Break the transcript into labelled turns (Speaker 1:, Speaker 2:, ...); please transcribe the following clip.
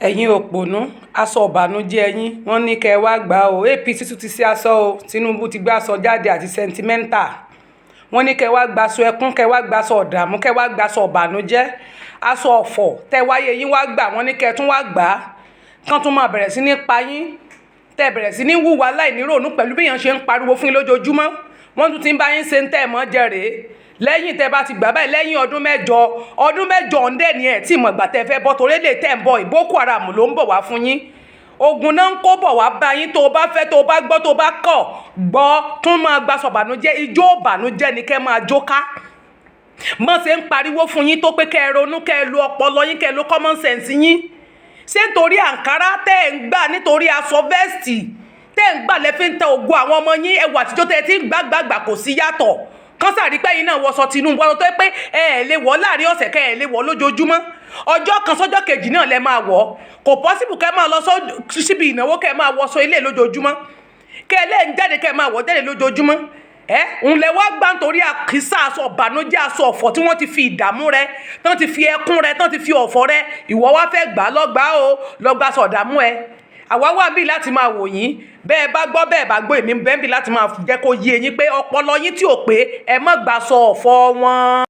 Speaker 1: ẹ̀yin òpònú aṣọ ìbànújẹ́ yín wọ́n ní kẹ́ ẹ wá gbà ó APC tún ti ṣe aṣọ o Tinubu ti gbé aṣọ jáde àti sentimental wọ́n ní kẹ́ ẹ wá gbaṣọ ẹkún kẹ́ ẹ wá gbaṣọ ọ̀dààmú kẹ́ ẹ wá gbaṣọ ìbànújẹ́ aṣọ ọ̀fọ̀ tẹ́ wáyé yín wá gbà wọ́n ní kẹ́ ẹ tún wá gbà á kán tún máa bẹ̀rẹ̀ sí ní pa yín tẹ́ bẹ̀rẹ̀ sí ní hùwà láìníròònú pẹ̀lú bí èèyàn ṣe ń pariwo fún yín lójoojúmọ́ wọ́n tún ti ń bá yín ṣe ń tẹ́ ẹ̀ mọ́ jẹ rèé lẹ́yìn tẹ́ bá ti gbà báyìí lẹ́yìn ọdún mẹ́jọ ọ̀ndẹ̀ ni ẹ̀ tí mọ̀ gbà tẹ́ fẹ́ bọ́ torí lè tẹ́ ń bọ̀ Boko Haram ló ń bọ̀ wá fún yín ogun náà ń kó bọ̀ wá bá yín tó o bá fẹ́ tó o bá gbọ́ tó o bá kọ̀ gbọ́ tún máa gba sọ̀bànújẹ́ ijó ìbànújẹ́ ni kẹ́ máa jó ká mọ̀ ṣe ń pariwo fún yín tó pé kẹ́ ẹ ronú kẹ́ ẹ lo ọpọlọ yín kẹ́ ẹ lo common sense yín ṣé nítorí Ankara tẹ́ ẹ̀ ń gbà nítorí aṣọ vẹ́ẹ̀sì tẹ́ ẹ̀ ń gbà lẹ́fí ń tẹ ògo àwọn ọmọ yín ẹwà àtijọ́ tẹ́ ẹ ti ń gbàgbàgbà kò sí yàtọ̀ kán sàrí pé yín náà wọṣọ Tinubu ọ̀rọ̀ tó yẹ pé ẹ lè wọ̀ láàrin ọ̀sẹ̀ kẹ́ ẹ lè wọ̀ lójoojúmọ́ ọjọ́ kan sọ́jọ́ kejì náà lẹ máa wọ̀ kò pọ́sibù kẹ́ máa lọ síbi ìnáwó kẹ́ máa wọṣọ ilé lójoojúmọ́ kẹ́ ẹ lẹ́yìn jáde kẹ́ máa wọ̀ jáde lójoojúmọ́ ń lẹ wá gbà nítorí àkísà aṣọ ìbànújẹ́ aṣọ ọ̀fọ̀ tí wọ́n ti fi ìdààmú rẹ tán ti fi ẹkún rẹ tán ti fi ọ̀fọ̀ rẹ ìwọ wá fẹ́ gbà lọ́gbàá o lọ́gbàá sọ̀dààmú ẹ àwa wà bí láti máa wò yín bẹ́ẹ̀ bá gbọ́ bẹ́ẹ̀ bá gbọ́ èmi bẹ́ẹ̀ bí láti máa jẹ́ kó yé yín pé ọpọlọ yín tí ò pé ẹ má gbà sọ ọ̀fọ̀ wọn.